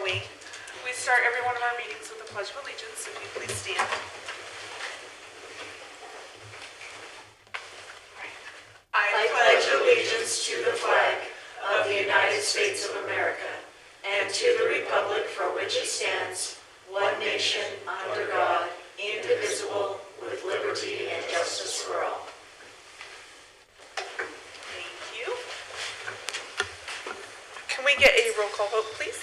we? We start every one of our meetings with the Pledge of Allegiance, so if you please stand. I pledge allegiance to the flag of the United States of America and to the republic for which it stands, one nation, under God, indivisible, with liberty and justice for all. Thank you. Can we get a roll call vote, please?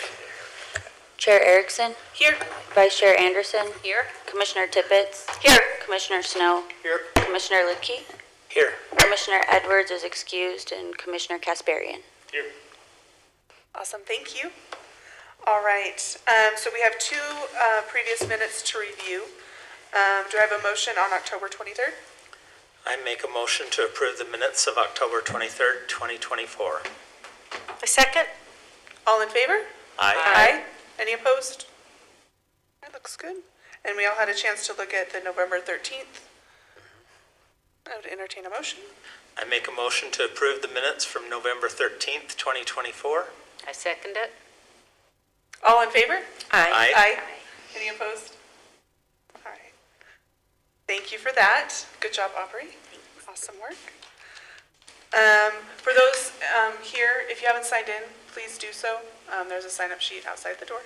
Chair Erickson, Here. Vice Chair Anderson, Here. Commissioner Tippett, Here. Commissioner Snow, Here. Commissioner Lidke, Here. Commissioner Edwards is excused, and Commissioner Kasparian. Here. Awesome, thank you. All right, so we have two previous minutes to review. Do I have a motion on October 23rd? I make a motion to approve the minutes of October 23rd, 2024. A second. All in favor? Aye. Any opposed? That looks good. And we all had a chance to look at the November 13th. I would entertain a motion. I make a motion to approve the minutes from November 13th, 2024. I second it. All in favor? Aye. Any opposed? All right. Thank you for that. Good job, Aubrey. Awesome work. For those here, if you haven't signed in, please do so. There's a sign-up sheet outside the door.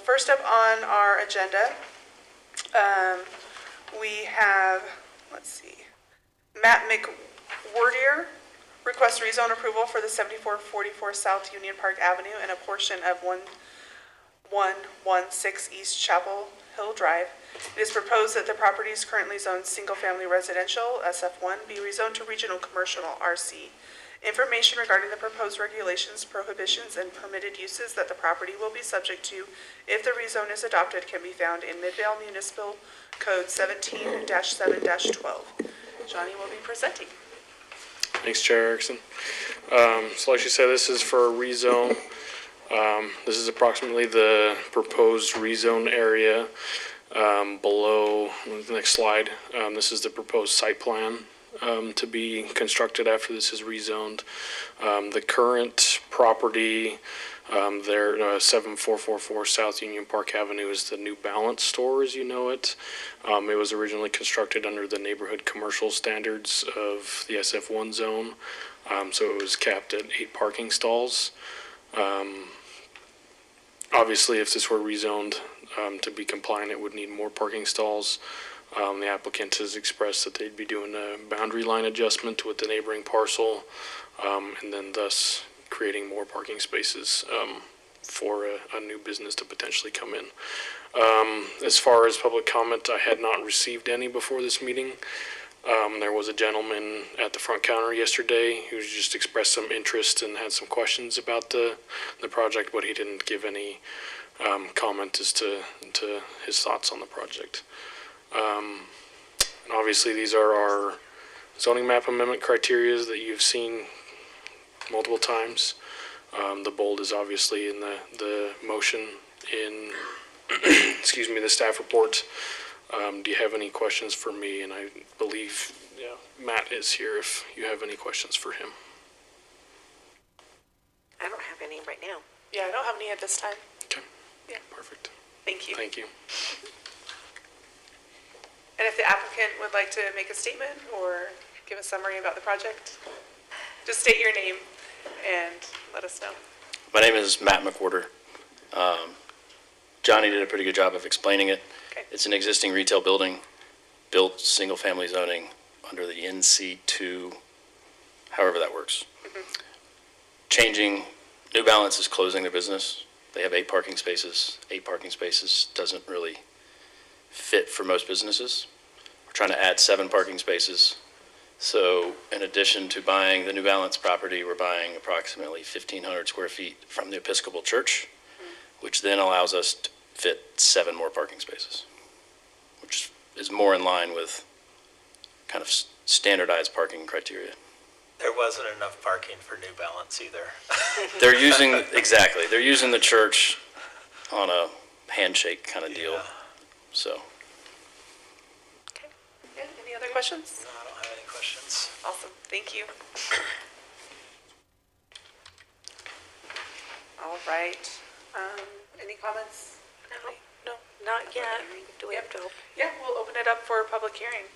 First up on our agenda, we have, let's see, Matt McWhorter requests rezone approval for the 7444 South Union Park Avenue and a portion of 1116 East Chapel Hill Drive. It is proposed that the properties currently zoned single-family residential, SF1, be rezoned to regional commercial, RC. Information regarding the proposed regulations, prohibitions, and permitted uses that the property will be subject to if the rezone is adopted can be found in Midvale Municipal Code 17-7-12. Johnny will be presenting. Thanks, Chair Erickson. So like you said, this is for a rezone. This is approximately the proposed rezone area below the next slide. This is the proposed site plan to be constructed after this is rezoned. The current property there, 7444 South Union Park Avenue, is the New Balance store as you know it. It was originally constructed under the neighborhood commercial standards of the SF1 zone, so it was capped at 8 parking stalls. Obviously, if this were rezoned to be compliant, it would need more parking stalls. The applicant has expressed that they'd be doing a boundary line adjustment with the neighboring parcel, and then thus creating more parking spaces for a new business to potentially come in. As far as public comment, I had not received any before this meeting. There was a gentleman at the front counter yesterday who just expressed some interest and had some questions about the project, but he didn't give any comment as to his thoughts on the project. And obviously these are our zoning map amendment criteria that you've seen multiple times. The bold is obviously in the motion in excuse me, the staff report. Do you have any questions for me? And I believe Matt is here if you have any questions for him. I don't have any right now. Yeah, I don't have any at this time. Okay. Yeah. Perfect. Thank you. Thank you. And if the applicant would like to make a statement or give a summary about the project, just state your name and let us know. My name is Matt McWhorter. Johnny did a pretty good job of explaining it. Okay. It's an existing retail building, built single-family zoning under the NC2, however that works. Changing, New Balance is closing their business. They have 8 parking spaces. 8 parking spaces doesn't really fit for most businesses. We're trying to add 7 parking spaces. So in addition to buying the New Balance property, we're buying approximately 1,500 square feet from the Episcopal Church, which then allows us to fit 7 more parking spaces, which is more in line with kind of standardized parking criteria. There wasn't enough parking for New Balance either. They're using, exactly, they're using the church on a handshake kind of deal, so. Okay. Yeah, any other questions? No, I don't have any questions. Awesome. Thank you. All right. Any comments? No? Not yet. Do we have to open? Yeah, we'll open it up for a public hearing.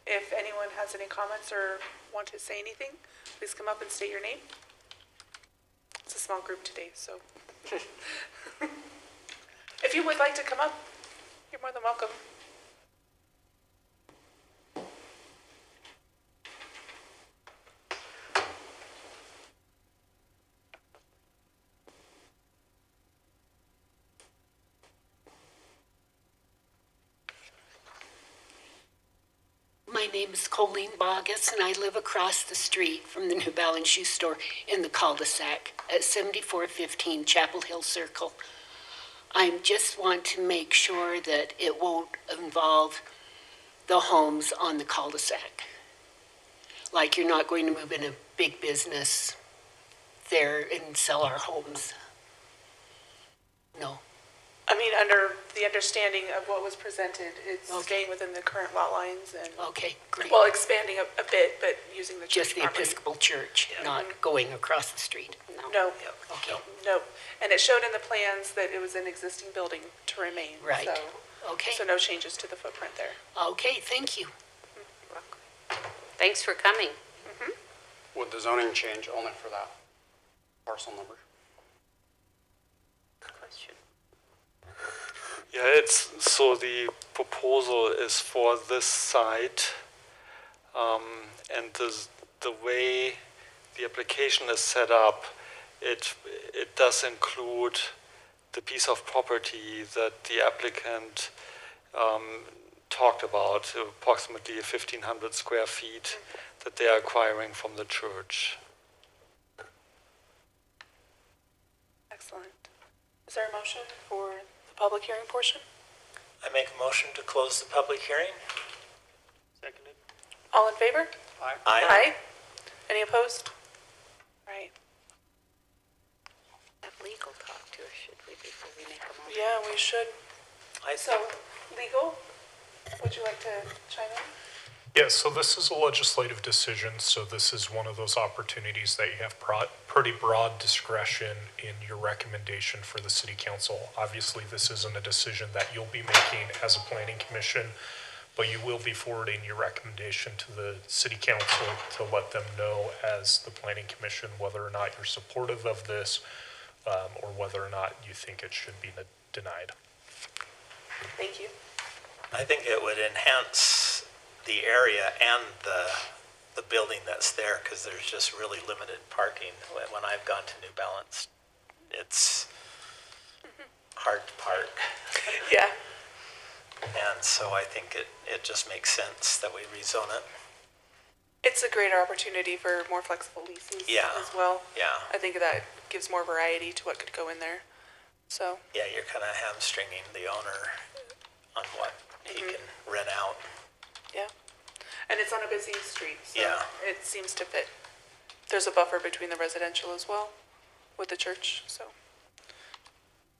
If anyone has any comments or want to say anything, please come up and state your name. It's a small group today, so. If you would like to come up, you're more than welcome. My name is Colleen Bogus, and I live across the street from the New Balance shoe store in the cul-de-sac at 7415 Chapel Hill Circle. I just want to make sure that it won't involve the homes on the cul-de-sac. Like you're not going to move in a big business there and sell our homes. No. I mean, under the understanding of what was presented, it's Okay. staying within the current lot lines and, Okay, great. well, expanding a bit, but using the church Just the property. Episcopal Church, not going across the street. No, Okay, no. And it showed in the plans that it was an existing building to remain. Right. So, okay. so no changes to the footprint there. Okay, thank you. Thanks for coming. Would the zoning change only for that parcel number? Question. Yeah, so the proposal is for this site, and the way the application is set up, it does include the piece of property that the applicant talked about, approximately 1,500 square feet that they are acquiring from the church. Excellent. Is there a motion for the public hearing portion? I make a motion to close the public hearing. Seconded. All in favor? Aye. Any opposed? All right. Have legal talk to us, should we, before we make a motion? Yeah, we should. I So, legal, would you like to chime in? Yes, so this is a legislative decision, so this is one of those opportunities that you have pretty broad discretion in your recommendation for the city council. Obviously, this isn't a decision that you'll be making as a planning commission, but you will be forwarding your recommendation to the city council to let them know as the planning commission whether or not you're supportive of this, or whether or not you think it should be denied. Thank you. I think it would enhance the area and the building that's there, because there's just really limited parking. When I've gone to New Balance, it's hard to park. Yeah. And so I think it just makes sense that we rezone it. It's a greater opportunity for more flexible leases Yeah. as well. Yeah. I think that gives more variety to what could go in there. So, Yeah, you're kind of hamstringing the owner on what he can rent out. yeah. And it's on a busy street, so Yeah. it seems to fit. There's a buffer between the residential as well with the church, so.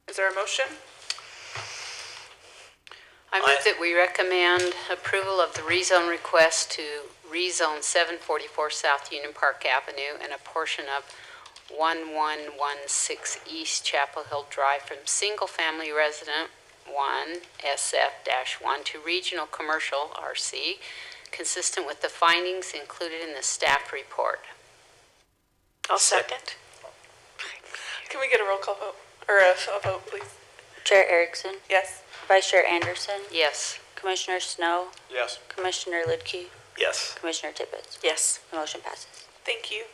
Is there a motion? I move that we recommend approval of the rezone request to rezone 744 South Union Park Avenue and a portion of 1116 East Chapel Hill Drive from single-family resident 1 SF-1 to regional commercial RC, consistent with the findings included in the staff report. I'll second. Can we get a roll call vote, or a vote, please? Chair Erickson, Yes. Vice Chair Anderson, Yes. Commissioner Snow, Yes. Commissioner Lidke, Yes. Commissioner Tippett. Yes. The motion passes. Thank you.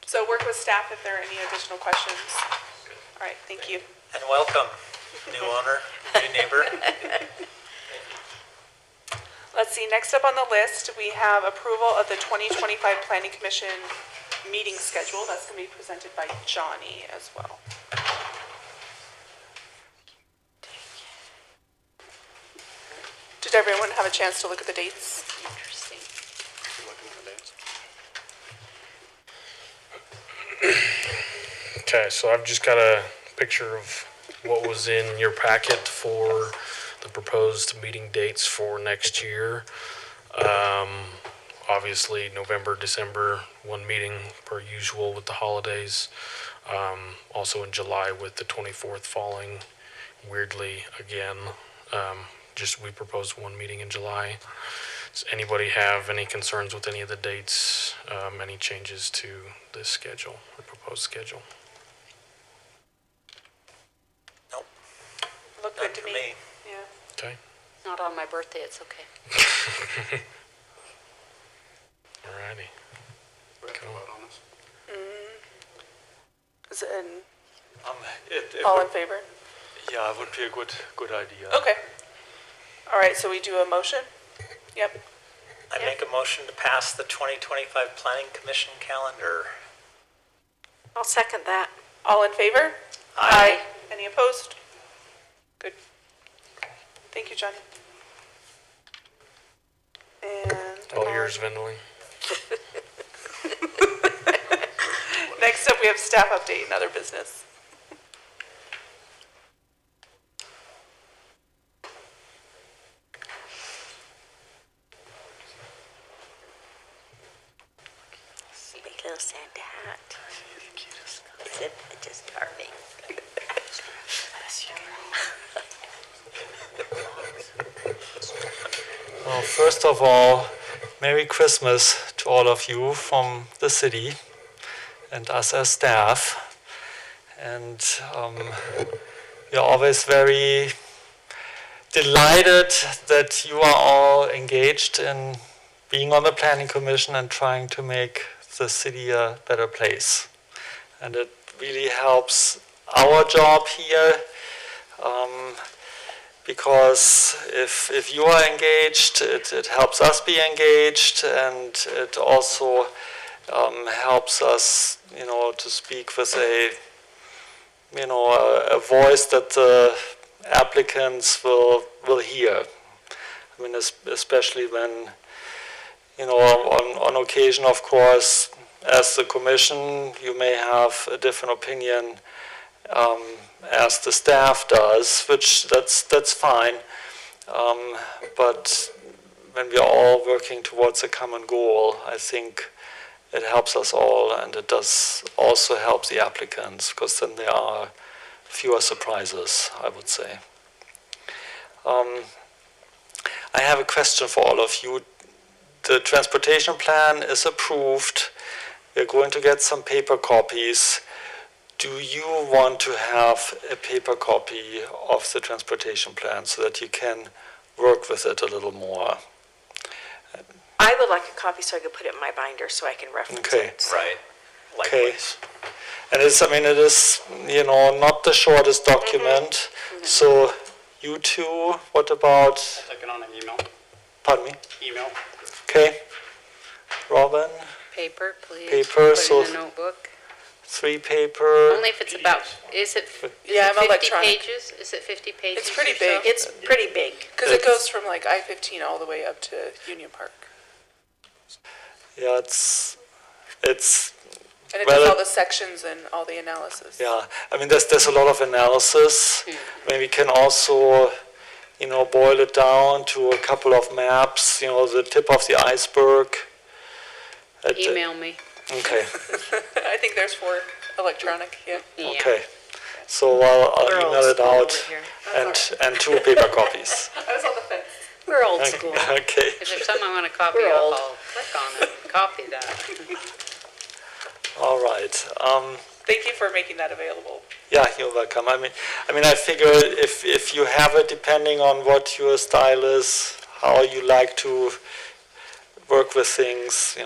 So work with staff if there are any additional questions. All right, thank you. And welcome, new owner, new neighbor. Let's see, next up on the list, we have approval of the 2025 Planning Commission meeting schedule. That's going to be presented by Johnny as well. Did everyone have a chance to look at the dates? Interesting. Okay, so I've just got a picture of what was in your packet for the proposed meeting dates for next year. Obviously, November, December, one meeting per usual with the holidays. Also in July with the 24th falling weirdly again. Just we proposed one meeting in July. Does anybody have any concerns with any of the dates, any changes to this schedule or proposed schedule? Nope. Look None good to for me. me. Yeah. Okay. Not on my birthday, it's okay. Alrighty. We have to vote on this. Is it in, It all would, in favor? yeah, it would be a good idea. Okay. All right, so we do a motion? Yep. I make a motion to pass the 2025 Planning Commission calendar. I'll second that. All in favor? Aye. Any opposed? Good. Thank you, Johnny. And All yours, Vendling. next up, we have staff update and other business. Big little Santa hat. Is it just carving? Well, first of all, Merry Christmas to all of you from the city and us as staff. And we are always very delighted that you are all engaged in being on the Planning Commission and trying to make the city a better place. And it really helps our job here. Because if you are engaged, it helps us be engaged, and it also helps us, to speak with a voice that the applicants will hear. I mean, especially when, on occasion, of course, as the commission, you may have a different opinion as the staff does, which that's fine. But when we are all working towards a common goal, I think it helps us all, and it does also help the applicants, because then there are fewer surprises, I would say. I have a question for all of you. The transportation plan is approved. We're going to get some paper copies. Do you want to have a paper copy of the transportation plan so that you can work with it a little more? I would like a copy so I could put it in my binder so I can reference Okay. it. Right. Okay. Likewise. And it is, not the shortest document. So you two, what about, Take it on an email. pardon me? Email. Okay. Robin, Paper, please. Paper, Put so- in a notebook. 3 paper. Only if it's about, is it Yeah, I'm 50 electronic. pages? Is it 50 pages? It's pretty or big. so? It's pretty big. Because it goes from like I-15 all the way up to Union Park. Yeah, it's And it Well, does all the sections and all the analysis. yeah. I mean, there's a lot of analysis. I mean, we can also, boil it down to a couple of maps. The tip of the iceberg. Email me. Okay. I think there's 4 electronic, yeah. Yeah. Okay. So I'll We're email old it school out over here. and 2 paper copies. I was on the fence. We're old school. Okay. If there's something I want to copy We're of, old. I'll click on it and copy that. All right. Thank you for making that available. Yeah, you're welcome. I mean, I figure if you have it, depending on what your style is, how you like to work with things,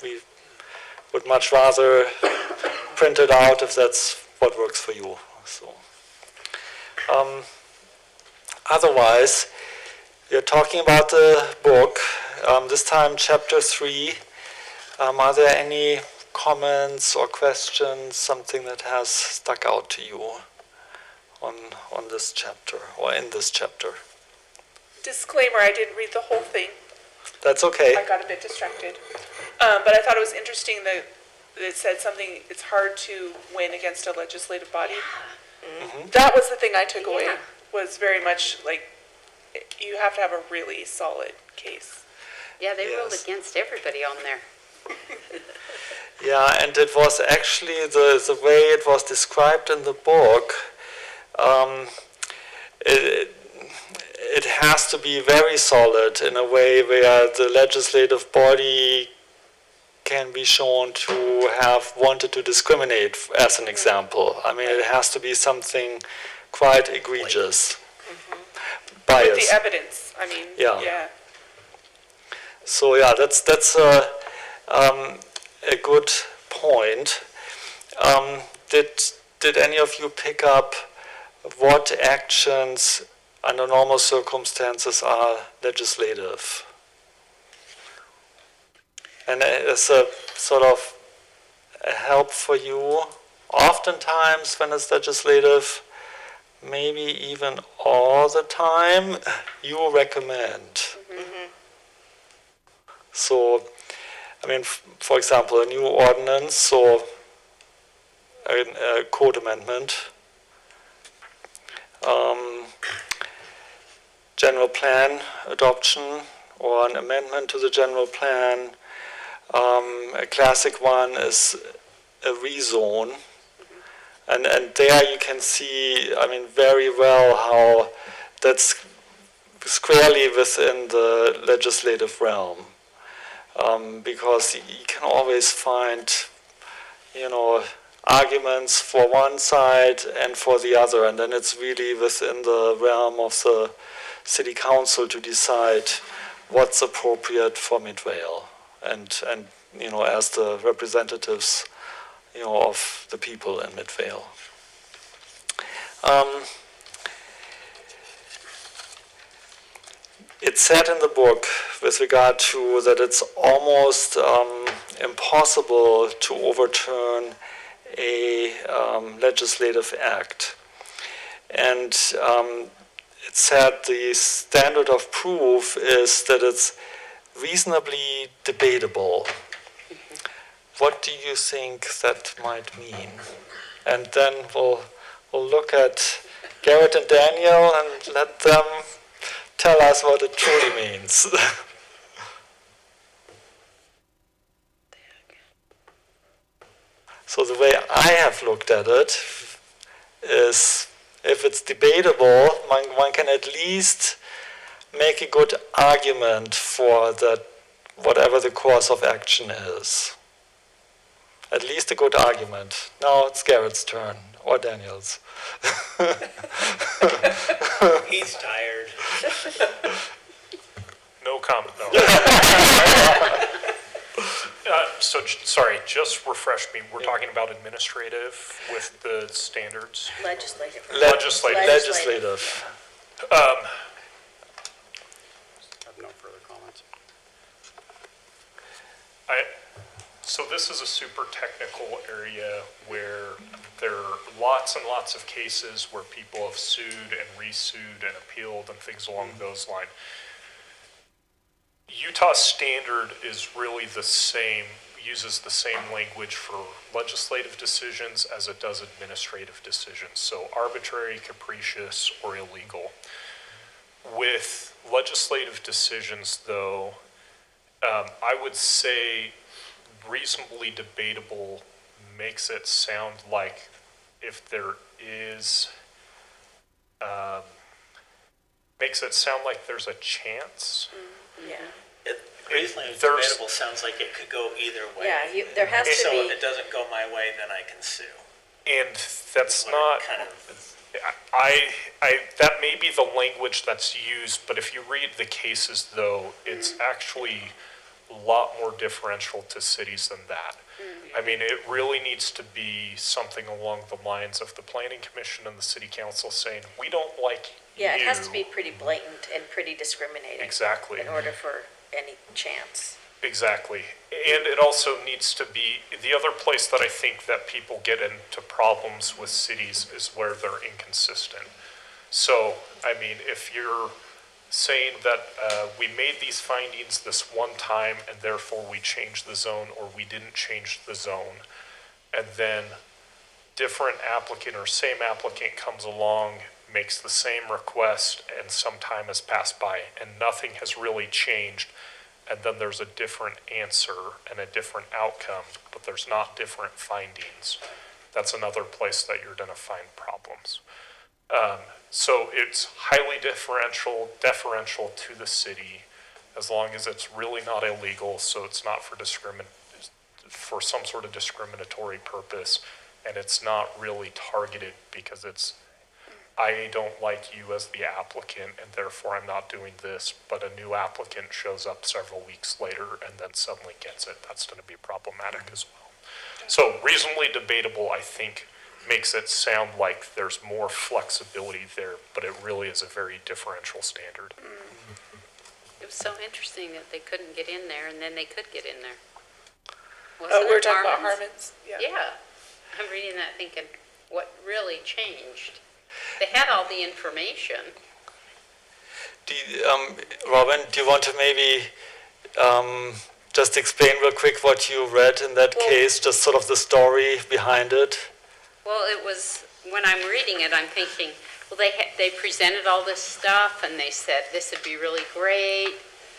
we would much rather print it out if that's what works for you. So, otherwise, we are talking about the book. This time, chapter 3. Are there any comments or questions, something that has stuck out to you on this chapter or in this chapter? Disclaimer, I didn't read the whole thing. That's okay. I got a bit distracted. But I thought it was interesting that it said something, it's hard to win against a legislative body. That was the thing I took away, was very much like, you have to have a really solid case. Yeah, they ruled Yes. against everybody on there. Yeah, and it was actually the way it was described in the book. It, it has to be very solid in a way where the legislative body can be shown to have wanted to discriminate, as an example. I mean, it has to be something quite egregious. Bias. With the evidence, I mean, Yeah. yeah. So yeah, that's a good point. Did any of you pick up what actions under normal circumstances are legislative? And as a sort of a help for you, oftentimes when it's legislative, maybe even all the time, you recommend. So, I mean, for example, a new ordinance or a code amendment, general plan adoption or an amendment to the general plan. A classic one is a rezone. And there you can see, I mean, very well how that's squarely within the legislative realm. Because you can always find, arguments for one side and for the other, and then it's really within the realm of the city council to decide what's appropriate for Midvale, and as the representatives, of the people in Midvale. It's said in the book with regard to that it's almost impossible to overturn a legislative act. And it said the standard of proof is that it's reasonably debatable. What do you think that might mean? And then we'll look at Garrett and Daniel and let them tell us what it truly means. So the way I have looked at it is, if it's debatable, one can at least make a good argument for that, whatever the course of action is. At least a good argument. Now it's Garrett's turn, or Daniel's. He's tired. No comment, no. Sorry, just refresh me. We're talking about administrative with the standards. Legislative. Legislative. I have no further comments. So this is a super technical area where there are lots and lots of cases where people have sued and resued and appealed and things along those lines. Utah standard is really the same, uses the same language for legislative decisions as it does administrative decisions. So arbitrary, capricious, or illegal. With legislative decisions, though, I would say reasonably debatable makes it sound like if there is, makes it sound like there's a chance. Yeah. Reasonably debatable sounds like it could go either way. Yeah, there has to So be. if it doesn't go my way, then I can sue. And that's not, Kind of, that may be the language that's used, but if you read the cases, though, it's actually a lot more differential to cities than that. I mean, it really needs to be something along the lines of the Planning Commission and the City Council saying, we don't like Yeah, it you. has to be pretty blatant and pretty discriminating. Exactly. In order for any chance. Exactly. And it also needs to be, the other place that I think that people get into problems with cities is where they're inconsistent. So, I mean, if you're saying that we made these findings this one time and therefore we changed the zone, or we didn't change the zone, and then different applicant or same applicant comes along, makes the same request, and some time has passed by and nothing has really changed, and then there's a different answer and a different outcome, but there's not different findings, that's another place that you're going to find problems. So it's highly deferential to the city, as long as it's really not illegal, so it's not for some sort of discriminatory purpose, and it's not really targeted because it's, I don't like you as the applicant, and therefore I'm not doing this, but a new applicant shows up several weeks later and then suddenly gets it. That's going to be problematic as well. So reasonably debatable, I think, makes it sound like there's more flexibility there, but it really is a very differential standard. It was so interesting that they couldn't get in there, and then they could get in there. Oh, Wasn't we're it talking about Harmon's? Harmon's? Yeah. I'm reading that thinking, what really changed? They had all the information. Robin, do you want to maybe just explain real quick what you read in that case, just sort of the story behind it? Well, it was, when I'm reading it, I'm thinking, well, they presented all this stuff, and they said this would be really great.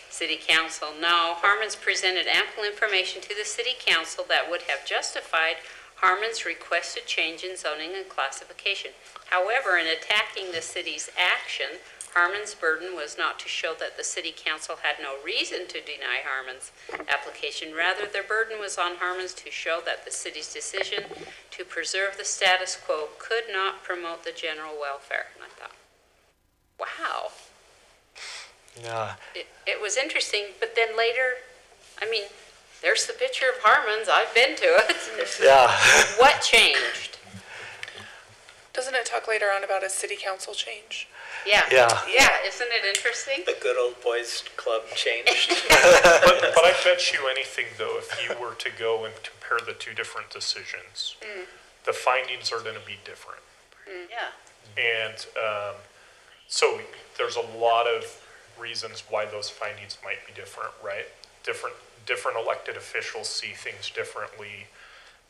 City Council, no. Harmon's presented ample information to the City Council that would have justified Harmon's requested change in zoning and classification. However, in attacking the city's action, Harmon's burden was not to show that the City Council had no reason to deny Harmon's application. Rather, their burden was on Harmon's to show that the city's decision to preserve the status quo could not promote the general welfare. And I thought, wow. Yeah. It was interesting, but then later, I mean, there's the picture of Harmon's. I've been to it. Yeah. What changed? Doesn't it talk later on about a city council change? Yeah. Yeah. Yeah, isn't it interesting? The good old boys club changed. But I bet you anything, though, if you were to go and compare the two different decisions, the findings are going to be different. Yeah. And so there's a lot of reasons why those findings might be different, right? Different elected officials see things differently.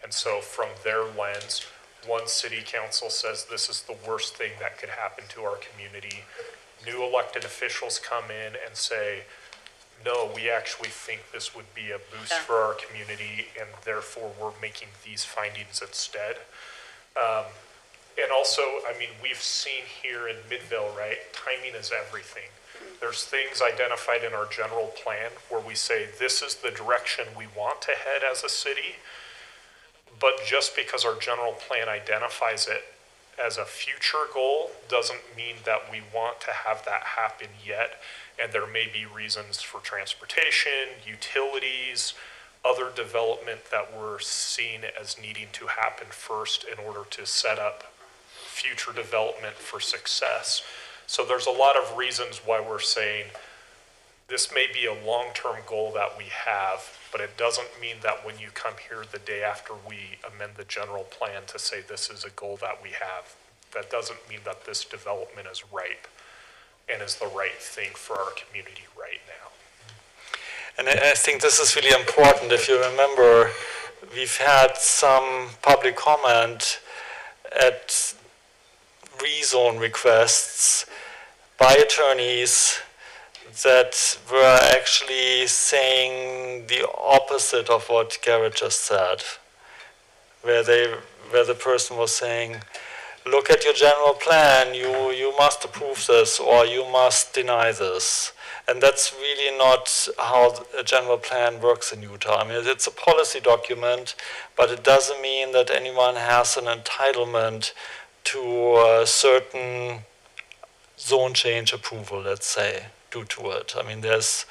And so from their lens, one city council says this is the worst thing that could happen to our community. New elected officials come in and say, no, we actually think this would be a boost for our community, and therefore we're making these findings instead. And also, I mean, we've seen here in Midvale, right, timing is everything. There's things identified in our general plan where we say this is the direction we want to head as a city, but just because our general plan identifies it as a future goal doesn't mean that we want to have that happen yet. And there may be reasons for transportation, utilities, other development that we're seeing as needing to happen first in order to set up future development for success. So there's a lot of reasons why we're saying this may be a long-term goal that we have, but it doesn't mean that when you come here the day after we amend the general plan to say this is a goal that we have, that doesn't mean that this development is ripe and is the right thing for our community right now. And I think this is really important. If you remember, we've had some public comment at rezone requests by attorneys that were actually saying the opposite of what Garrett just said, where the person was saying, look at your general plan, you must approve this or you must deny this. And that's really not how a general plan works in Utah. I mean, it's a policy document, but it doesn't mean that anyone has an entitlement to a certain zone change approval, let's say, due to it. I mean, there's...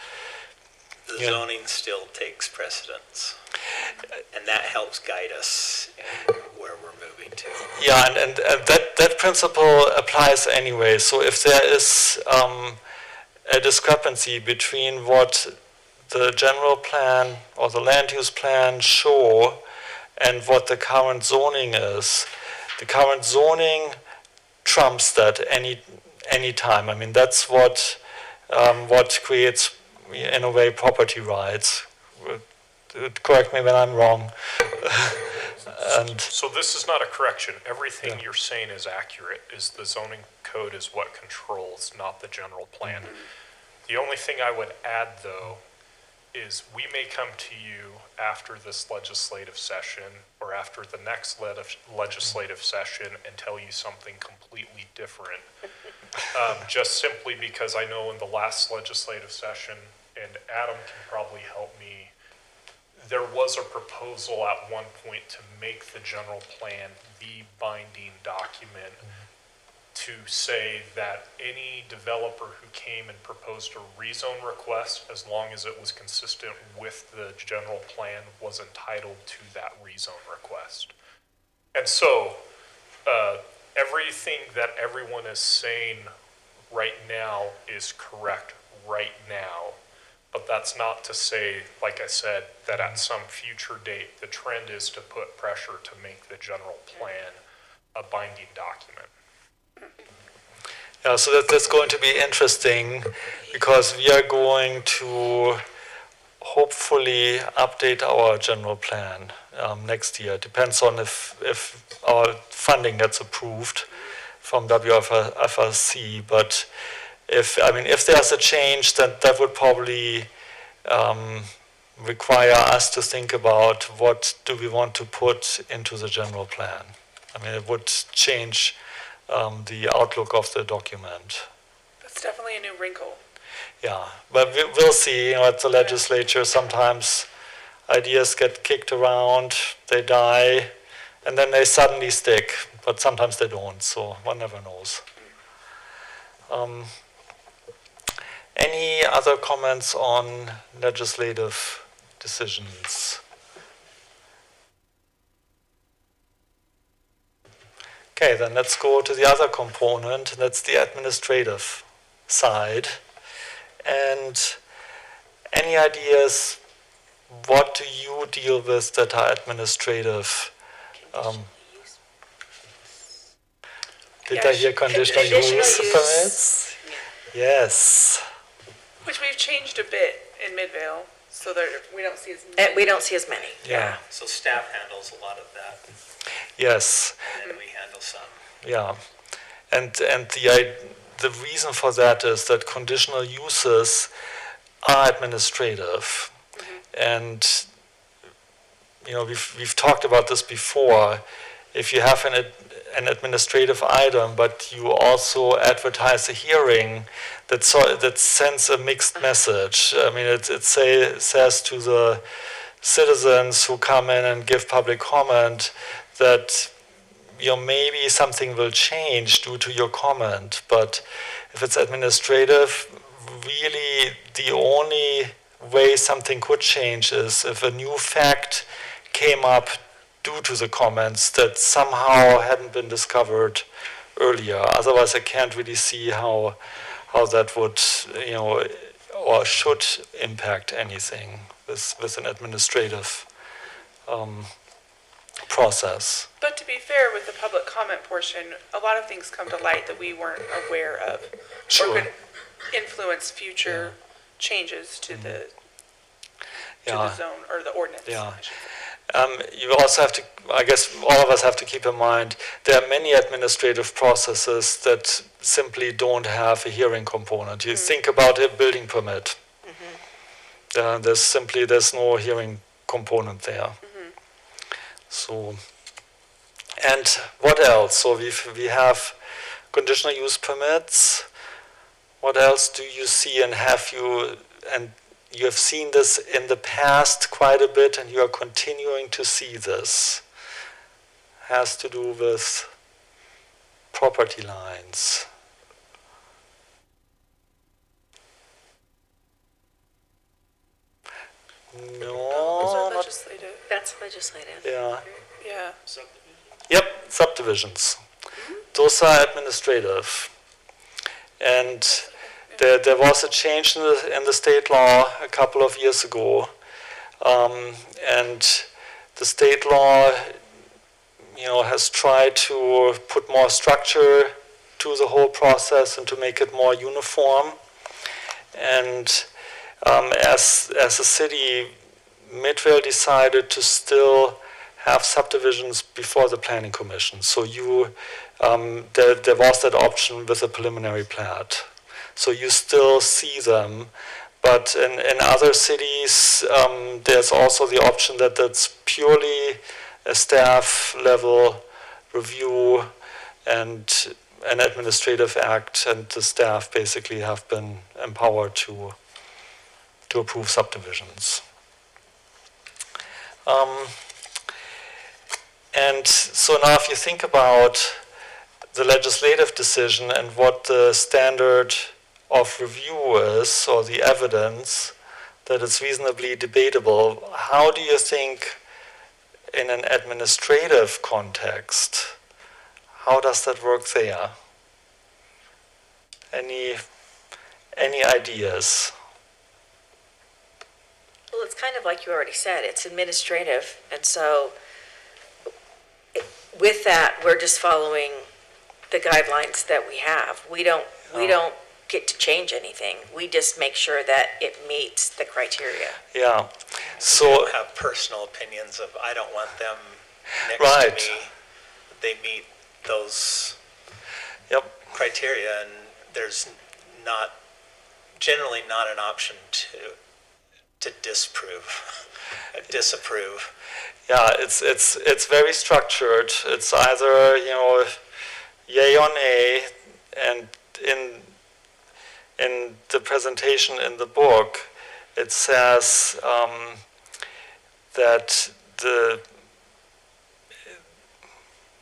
The zoning still takes precedence, and that helps guide us in where we're moving to. Yeah, and that principle applies anyway. So if there is a discrepancy between what the general plan or the land use plan show and what the current zoning is, the current zoning trumps that any time. I mean, that's what creates, in a way, property rights. Correct me when I'm wrong. And so this is not a correction. Everything you're saying is accurate. Is the zoning code is what controls, not the general plan. The only thing I would add, though, is we may come to you after this legislative session or after the next legislative session and tell you something completely different. Just simply because I know in the last legislative session, and Adam can probably help me, there was a proposal at one point to make the general plan the binding document to say that any developer who came and proposed a rezone request, as long as it was consistent with the general plan, was entitled to that rezone request. And so, everything that everyone is saying right now is correct right now. But that's not to say, like I said, that at some future date, the trend is to put pressure to make the general plan a binding document. Yeah, so that's going to be interesting because we are going to hopefully update our general plan next year. Depends on if our funding gets approved from WFRC, but if there's a change, then that would probably require us to think about what do we want to put into the general plan. I mean, it would change the outlook of the document. That's definitely a new wrinkle. Yeah, but we'll see. At the legislature, sometimes ideas get kicked around, they die, and then they suddenly stick. But sometimes they don't, so one never knows. Any other comments on legislative decisions? Okay, then let's go to the other component. That's the administrative side. And any ideas, what do you deal with that are administrative? Did I hear conditional use permits? Yes. Which we've changed a bit in Midvale, so that we don't see as many. We don't see as many. Yeah. So staff handles a lot of that, Yes. and then we handle some. Yeah. And the reason for that is that conditional uses are administrative. And we've talked about this before. If you have an administrative item, but you also advertise a hearing, that sends a mixed message. I mean, it says to the citizens who come in and give public comment that maybe something will change due to your comment. But if it's administrative, really the only way something could change is if a new fact came up due to the comments that somehow hadn't been discovered earlier. Otherwise, I can't really see how that would, or should impact anything with an administrative process. But to be fair, with the public comment portion, a lot of things come to light that we weren't aware of. Sure. Or could influence future changes to the zone or the ordinance. Yeah. You also have to, I guess all of us have to keep in mind, there are many administrative processes that simply don't have a hearing component. You think about a building permit. There's no hearing component there. So, and what else? So we have conditional use permits. What else do you see and you have seen this in the past quite a bit, and you are continuing to see this. Has to do with property lines. No, not, That's legislative. yeah. Yeah. Yep, subdivisions. Those are administrative. And there was a change in the state law a couple of years ago. And the state law, has tried to put more structure to the whole process and to make it more uniform. And as a city, Midvale decided to still have subdivisions before the planning commission. So there was that option with a preliminary plat. So you still see them, But in other cities, there's also the option that that's purely a staff level review and an administrative act, and the staff basically have been empowered to approve subdivisions. And so now if you think about the legislative decision and what the standard of review is, or the evidence, that it's reasonably debatable, how do you think in an administrative context, how does that work there? Any ideas? Well, it's kind of like you already said, it's administrative, and so with that, we're just following the guidelines that we have. We don't get to change anything. We just make sure that it meets the criteria. Yeah. So I don't have personal opinions of I don't want them next Right. to me. They meet those Yep. criteria, and there's generally not an option to disapprove. Yeah, it's very structured. It's either, yay or nay, and in the presentation in the book, it says that the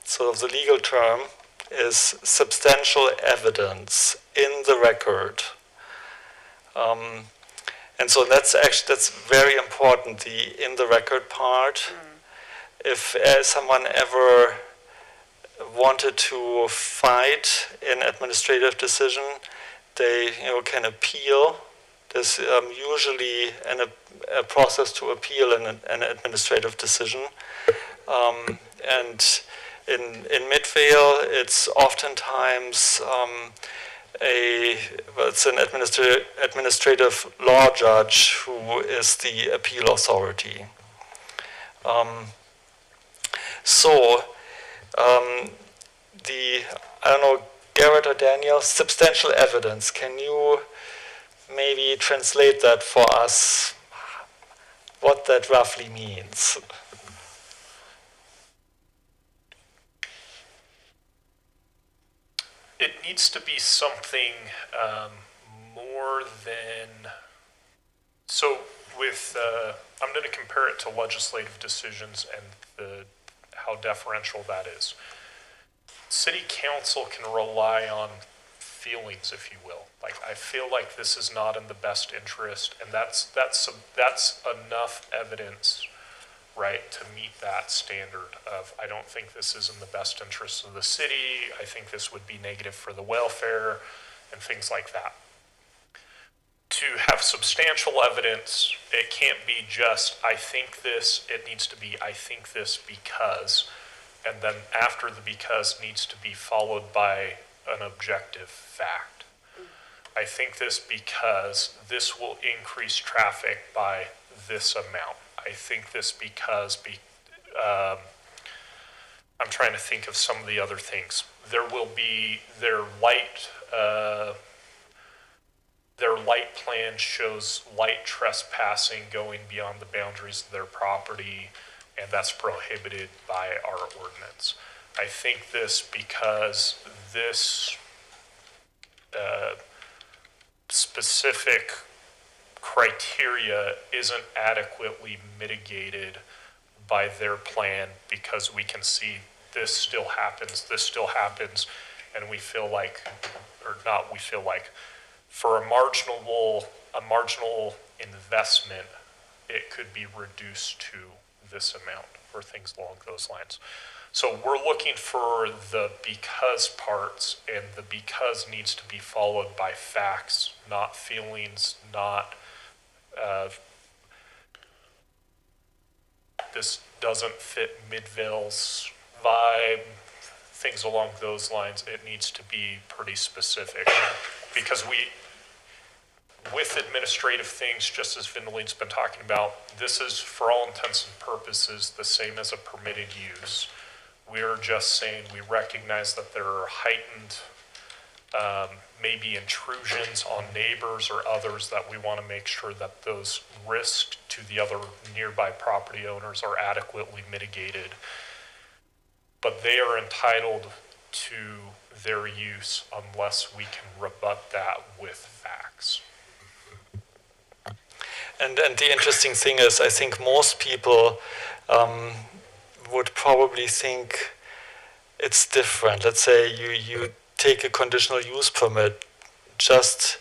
sort of the legal term is substantial evidence in the record. And so that's very important, the in the record part. If someone ever wanted to fight an administrative decision, they can appeal. There's usually a process to appeal an administrative decision. And in Midvale, it's oftentimes it's an administrative law judge who is the appeal authority. I don't know, Garrett or Daniel, substantial evidence. Can you maybe translate that for us, what that roughly means? It needs to be something more than, so with, I'm going to compare it to legislative decisions and how deferential that is. City council can rely on feelings, if you will. Like, I feel like this is not in the best interest, and that's enough evidence, right, to meet that standard of, I don't think this is in the best interest of the city, I think this would be negative for the welfare, and things like that. To have substantial evidence, it can't be just, I think this, it needs to be, I think this because, and then after the because needs to be followed by an objective fact. I think this because this will increase traffic by this amount. I think this because I'm trying to think of some of the other things. Their light plan shows light trespassing going beyond the boundaries of their property, and that's prohibited by our ordinance. I think this because this specific criteria isn't adequately mitigated by their plan, because we can see this still happens, and we feel like, or not we feel like, for a marginal investment, it could be reduced to this amount, or things along those lines. So we're looking for the because parts, and the because needs to be followed by facts, not feelings, not this doesn't fit Midvale's vibe, things along those lines. It needs to be pretty specific, because with administrative things, just as Vindeline's been talking about, this is for all intents and purposes the same as a permitted use. We're just saying we recognize that there are heightened maybe intrusions on neighbors or others, that we want to make sure that those risks to the other nearby property owners are adequately mitigated. But they are entitled to their use unless we can rebut that with facts. And the interesting thing is, I think most people would probably think it's different. Let's say you take a conditional use permit, just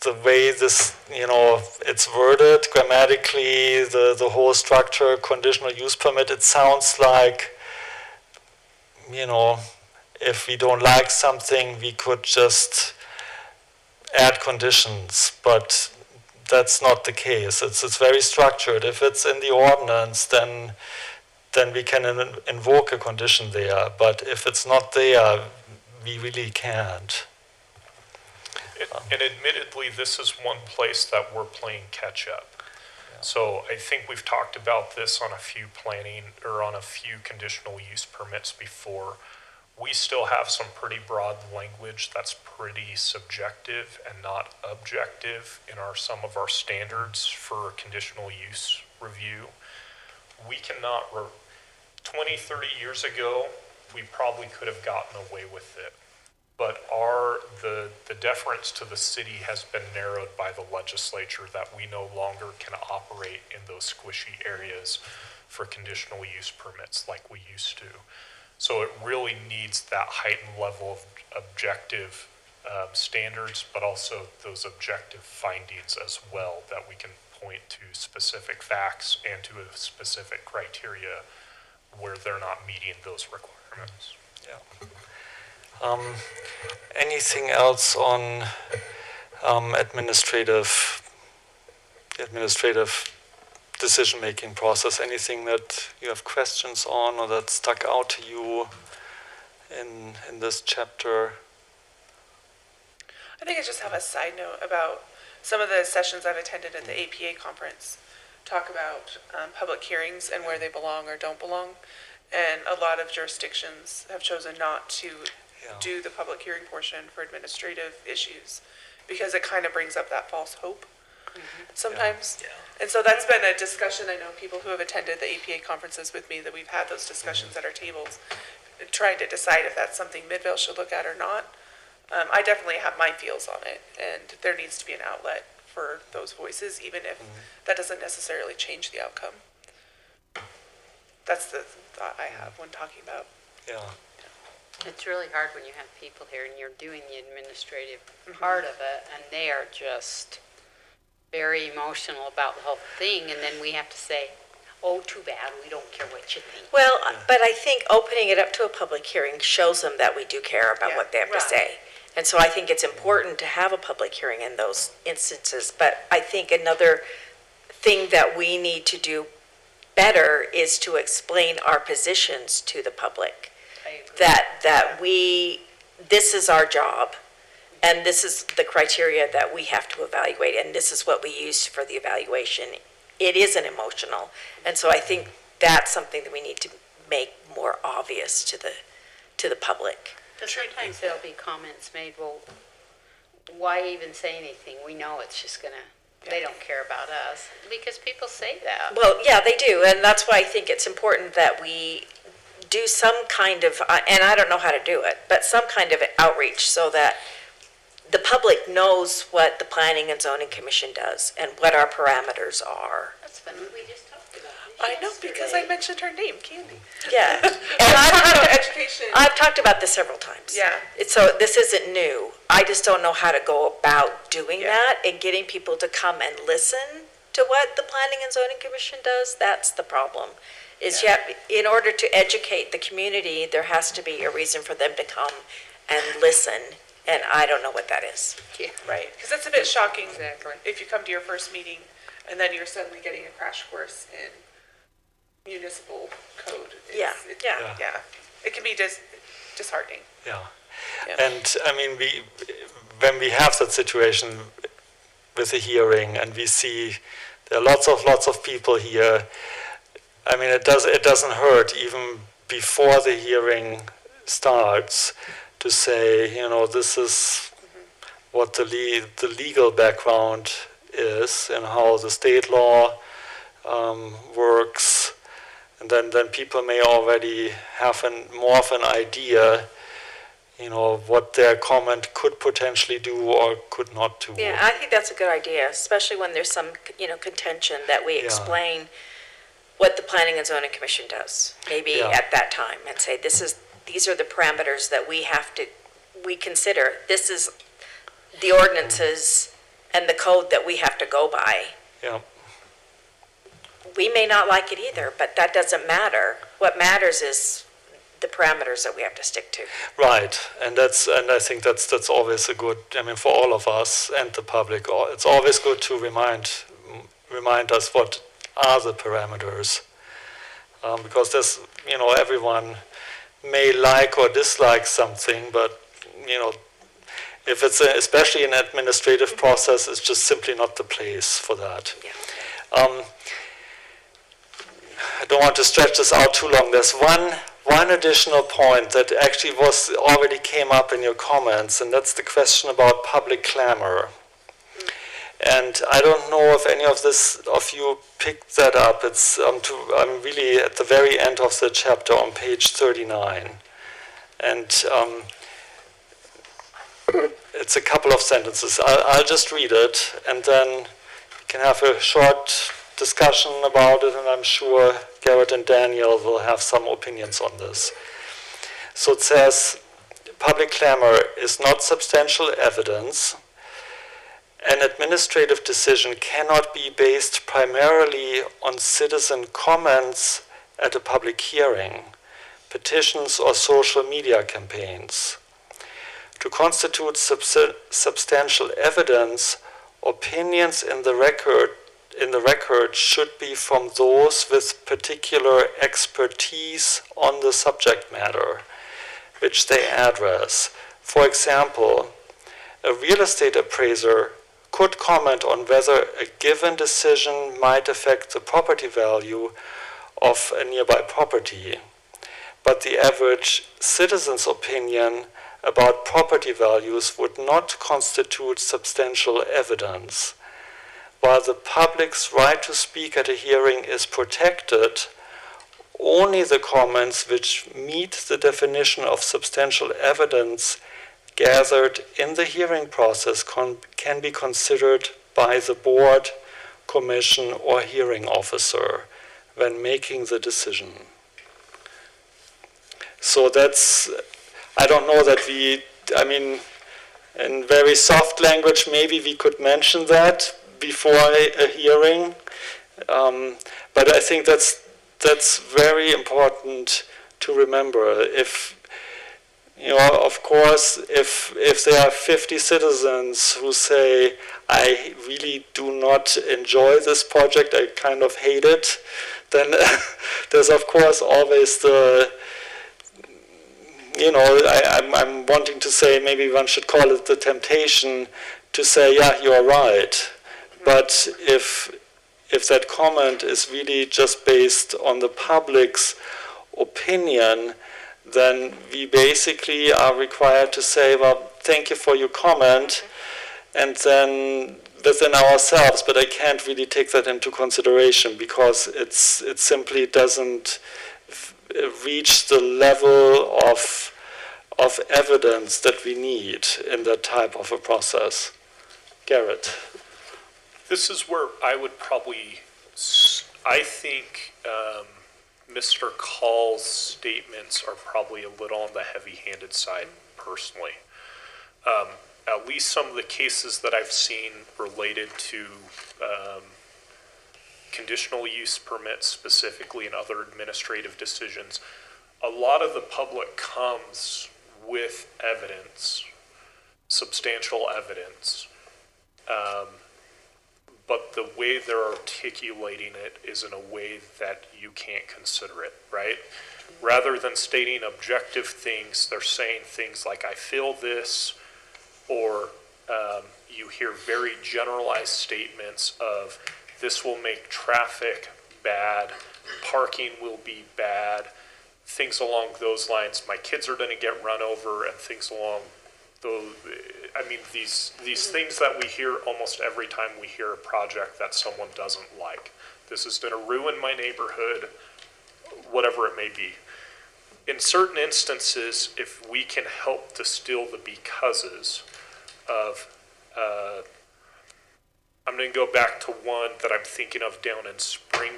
the way this, it's worded grammatically, the whole structure, conditional use permit, it sounds like, if we don't like something, we could just add conditions, but that's not the case. It's very structured. If it's in the ordinance, then we can invoke a condition there. But if it's not there, we really can't. And admittedly, this is one place that we're playing catch up. Yeah. So I think we've talked about this on a few conditional use permits before. We still have some pretty broad language that's pretty subjective and not objective in some of our standards for conditional use review. We cannot, 20, 30 years ago, we probably could have gotten away with it. But the deference to the city has been narrowed by the legislature, that we no longer can operate in those squishy areas for conditional use permits like we used to. So it really needs that heightened level of objective standards, but also those objective findings as well, that we can point to specific facts and to a specific criteria where they're not meeting those requirements. Yeah. Anything else on administrative decision-making process? Anything that you have questions on or that stuck out to you in this chapter? I think I just have a side note about some of the sessions I've attended at the APA conference talk about public hearings and where they belong or don't belong. And a lot of jurisdictions have chosen not to do the public hearing portion for administrative issues because it kind of brings up that false hope sometimes. Yeah. And so that's been a discussion. I know people who have attended the APA conferences with me, that we've had those discussions at our tables, trying to decide if that's something Midvale should look at or not. I definitely have my feels on it, and there needs to be an outlet for those voices, even if that doesn't necessarily change the outcome. That's the thought I have when talking about. Yeah. It's really hard when you have people here and you're doing the administrative part of it, and they are just very emotional about the whole thing, and then we have to say, oh, too bad, we don't care what you think. Well, but I think opening it up to a public hearing shows them that we do care about what they have to say. And so I think it's important to have a public hearing in those instances. But I think another thing that we need to do better is to explain our positions to the public. That this is our job, and this is the criteria that we have to evaluate, and this is what we use for the evaluation. It isn't emotional, and so I think that's something that we need to make more obvious to the public. Because sometimes there'll be comments made, well, why even say anything? We know it's just they don't care about us, because people say that. Well, yeah, they do, and that's why I think it's important that we do some kind of, and I don't know how to do it, but some kind of outreach so that the public knows what the Planning and Zoning Commission does and what our parameters are. That's funny, we just talked about it. I know, because I mentioned her name, Candy. Yeah. And I've talked about this several times. Yeah. So this isn't new. I just don't know how to go about doing that and getting people to come and listen to what the Planning and Zoning Commission does. That's the problem. Yet, in order to educate the community, there has to be a reason for them to come and listen, and I don't know what that is. Yeah. Right, because that's a bit shocking. Exactly. If you come to your first meeting and then you're suddenly getting a crash course in municipal code. Yeah. It can be disheartening. Yeah. Yeah. And I mean, when we have that situation with a hearing and we see there are lots of people here, I mean, it doesn't hurt even before the hearing starts to say, this is what the legal background is and how the state law works. And then people may already have more of an idea, what their comment could potentially do or could not do. Yeah, I think that's a good idea, especially when there's some, contention that we Yeah. explain what the Planning and Zoning Commission does, maybe Yeah. at that time, and say, these are the parameters that we consider. This is the ordinances and the code that we have to go by. Yeah. We may not like it either, but that doesn't matter. What matters is the parameters that we have to stick to. Right, and I think that's always a good. For all of us and the public, it's always good to remind us what are the parameters, because there's everyone may like or dislike something, but if it's especially an administrative process, it's just simply not the place for that. Yeah. I don't want to stretch this out too long. There's one additional point that actually already came up in your comments, and that's the question about public clamor. And I don't know if any of you picked that up. It's I'm really at the very end of the chapter on page 39, and it's a couple of sentences. I'll just read it, and then we can have a short discussion about it, and I'm sure Garrett and Daniel will have some opinions on this. So it says, public clamor is not substantial evidence. An administrative decision cannot be based primarily on citizen comments at a public hearing, petitions, or social media campaigns. To constitute substantial evidence, opinions in the record should be from those with particular expertise on the subject matter, which they address. For example, a real estate appraiser could comment on whether a given decision might affect the property value of a nearby property, but the average citizen's opinion about property values would not constitute substantial evidence. While the public's right to speak at a hearing is protected, only the comments which meet the definition of substantial evidence gathered in the hearing process can be considered by the board, commission, or hearing officer when making the decision. So I don't know that in very soft language, maybe we could mention that before a hearing, but I think that's very important to remember. Of course, if there are 50 citizens who say, I really do not enjoy this project, I kind of hate it, then there's of course always I'm wanting to say maybe one should call it the temptation to say, yeah, you're right. But if that comment is really just based on the public's opinion, then we basically are required to say, well, thank you for your comment, and then within ourselves, but I can't really take that into consideration because it simply doesn't reach the level of evidence that we need in that type of a process. Garrett. This is where I would I think Mr. Call's statements are probably a little on the heavy-handed side, personally. At least some of the cases that I've seen related to conditional use permits specifically and other administrative decisions, a lot of the public comes with evidence, substantial evidence, but the way they're articulating it is in a way that you can't consider it, right? Rather than stating objective things, they're saying things like, I feel this, or you hear very generalized statements of, this will make traffic bad, parking will be bad, things along those lines. My kids are going to get run over and things along those. I mean, these things that we hear almost every time we hear a project that someone doesn't like. This is going to ruin my neighborhood, whatever it may be. In certain instances, if we can help distill the becauses of, I'm going to go back to one that I'm thinking of down in Springfield?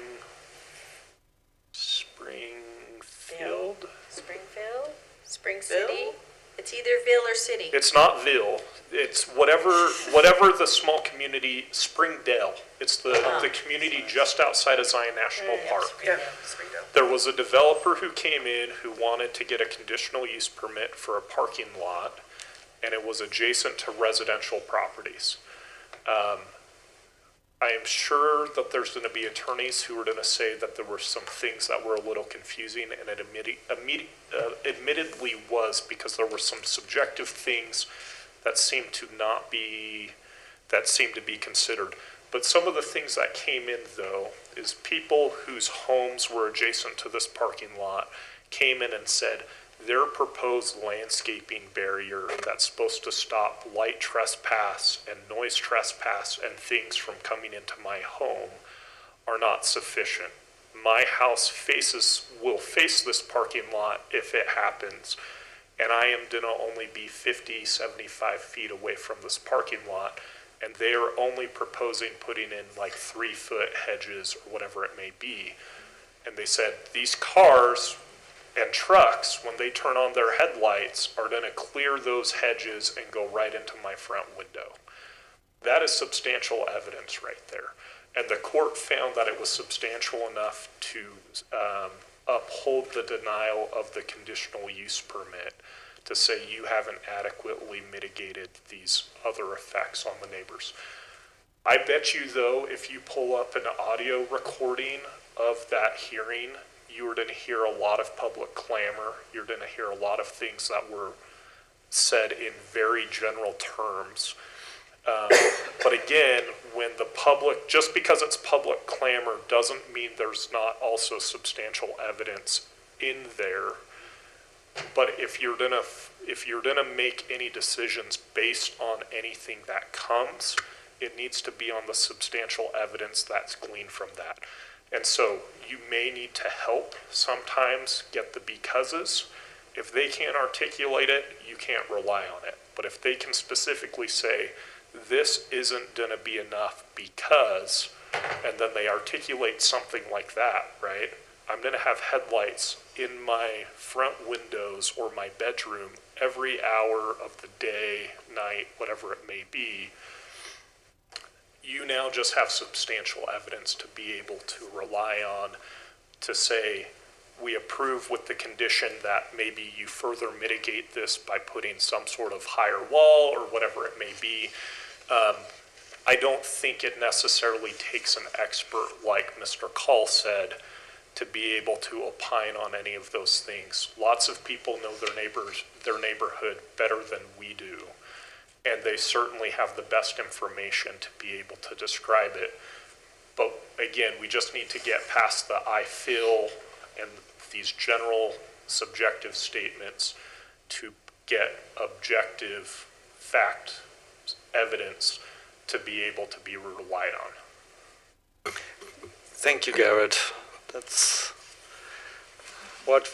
Spring City? It's either Ville or City. It's not Ville. It's whatever the small community, Springdale. It's the community just outside of Zion National Park. Yeah, Springdale. There was a developer who came in who wanted to get a conditional use permit for a parking lot, and it was adjacent to residential properties. I am sure that there's going to be attorneys who are going to say that there were some things that were a little confusing, and it admittedly was, because there were some subjective things that seemed to be considered. But some of the things that came in, though, is people whose homes were adjacent to this parking lot came in and said, their proposed landscaping barrier that's supposed to stop light trespass and noise trespass and things from coming into my home are not sufficient. My house will face this parking lot if it happens, and I am going to only be 50, 75 feet away from this parking lot, and they are only proposing putting in like 3-foot hedges or whatever it may be. And they said, these cars and trucks, when they turn on their headlights, are going to clear those hedges and go right into my front window. That is substantial evidence right there. And the court found that it was substantial enough to uphold the denial of the conditional use permit, to say you haven't adequately mitigated these other effects on the neighbors. I bet you, though, if you pull up an audio recording of that hearing, you are going to hear a lot of public clamor. You're going to hear a lot of things that were said in very general terms. But again, when the public, just because it's public clamor doesn't mean there's not also substantial evidence in there. But if you're gonna make any decisions based on anything that comes, it needs to be on the substantial evidence that's gleaned from that. And so you may need to help sometimes get the becauses. If they can't articulate it, you can't rely on it. But if they can specifically say, this isn't going to be enough because, and then they articulate something like that, right? I'm going to have headlights in my front windows or my bedroom every hour of the day, night, whatever it may be. You now just have substantial evidence to be able to rely on to say, we approve with the condition that maybe you further mitigate this by putting some sort of higher wall or whatever it may be. I don't think it necessarily takes an expert like Mr. Call said to be able to opine on any of those things. Lots of people know their neighborhood better than we do, and they certainly have the best information to be able to describe it. But again, we just need to get past the I feel and these general subjective statements to get objective fact evidence to be able to be relied on. Thank you, Garrett. That's what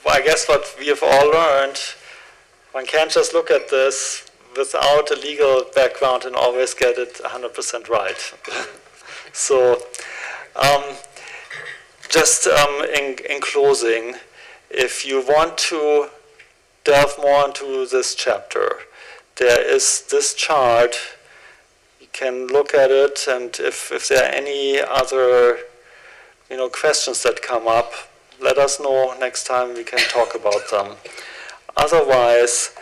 I guess what we have all learned. One can't just look at this without a legal background and always get it 100% right. So, just in closing, if you want to delve more into this chapter, there is this chart. You can look at it, and if there are any other questions that come up, let us know next time. We can talk about them. Otherwise,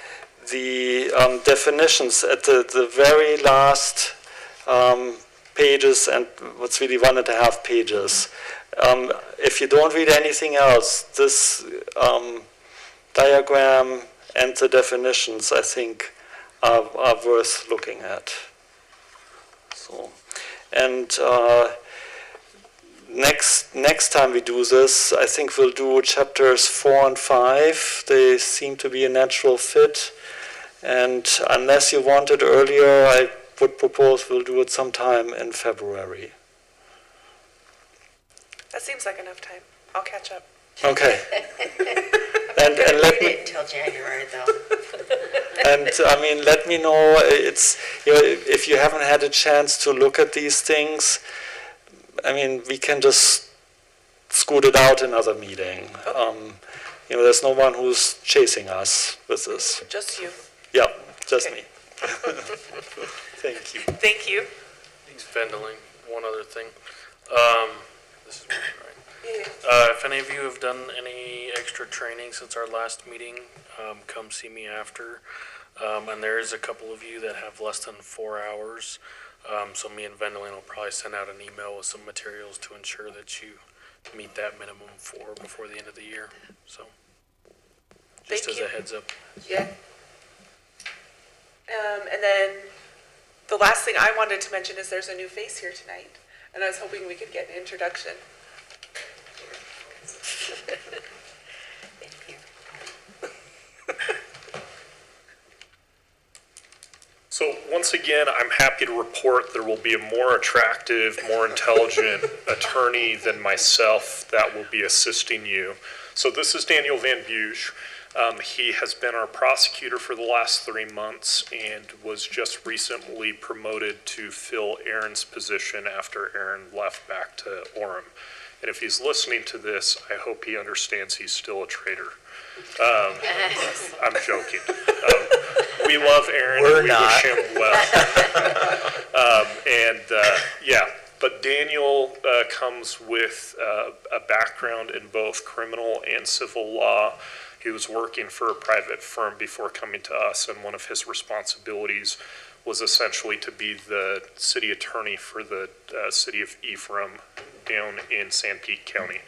the definitions at the very last pages, and what's really 1.5 pages. If you don't read anything else, this diagram and the definitions, I think, are worth looking at. So, and next time we do this, I think we'll do chapters 4 and 5. They seem to be a natural fit. And unless you want it earlier, I would propose we'll do it sometime in February. That seems like enough time. I'll catch up. Okay. And let Read me, it until January, though. and I mean, let me know. It's, you know, if you haven't had a chance to look at these things, I mean, we can just scoot it out another meeting. You know, there's no one who's chasing us with this. Just you. Yeah, just Okay. me. Thank you. Thank you. Thanks, Vendeling. One other thing. This is right. If any of you have done any extra training since our last meeting, come see me after. And there is a couple of you that have less than 4 hours. So me and Vendeling will probably send out an email with some materials to ensure that you meet that minimum before the end of the year. So just Thank as you. a heads up. Yeah. And then the last thing I wanted to mention is there's a new face here tonight, and I was hoping we could get an introduction. So once again, I'm happy to report there will be a more attractive, more intelligent attorney than myself that will be assisting you. So this is Daniel Van Buge. He has been our prosecutor for the last 3 months and was just recently promoted to fill Aaron's position after Aaron left back to Orem. And if he's listening to this, I hope he understands he's still a traitor. I'm joking. We love Aaron and we wish him well. But Daniel comes with a background in both criminal and civil law. He was working for a private firm before coming to us, and one of his responsibilities was essentially to be the city attorney for the city of Ephraim down in Sanpete County.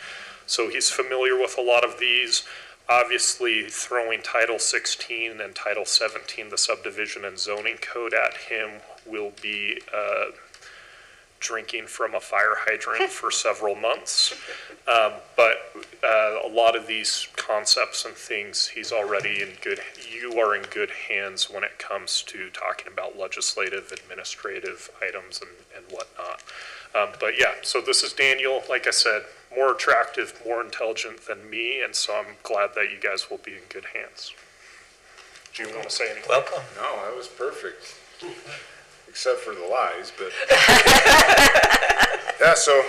So he's familiar with a lot of these. Obviously, throwing Title 16 and Title 17, the subdivision and zoning code, at him will be drinking from a fire hydrant for several months. But a lot of these concepts and things, he's already in good, you are in good hands when it comes to talking about legislative, administrative items and whatnot. But yeah, so this is Daniel, like I said, more attractive, more intelligent than me, and so I'm glad that you guys will be in good hands. Do you want to say anything? Welcome. No, that was perfect. Except for the lies, but. Yeah, so,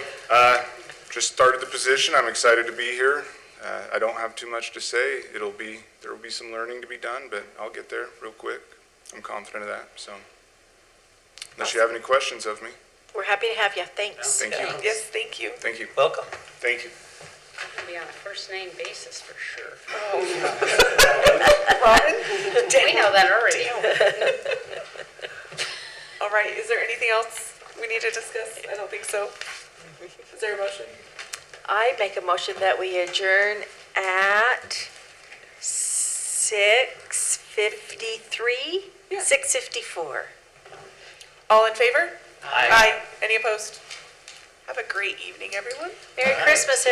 just started the position. I'm excited to be here. I don't have too much to say. There will be some learning to be done, but I'll get there real quick. I'm confident of that, so. Unless you have any questions of me. We're happy to have you. Thanks. Thank you. Yes, thank you. Thank you. Welcome. Thank you. We'll be on a first-name basis for sure. Robin? We know that already. All right, is there anything else we need to discuss? I don't think so. Is there a motion? I make a motion that we adjourn at 6:53? Yeah. 6:54. All in favor? Aye. Any opposed? Have a great evening, everyone. Merry Christmas,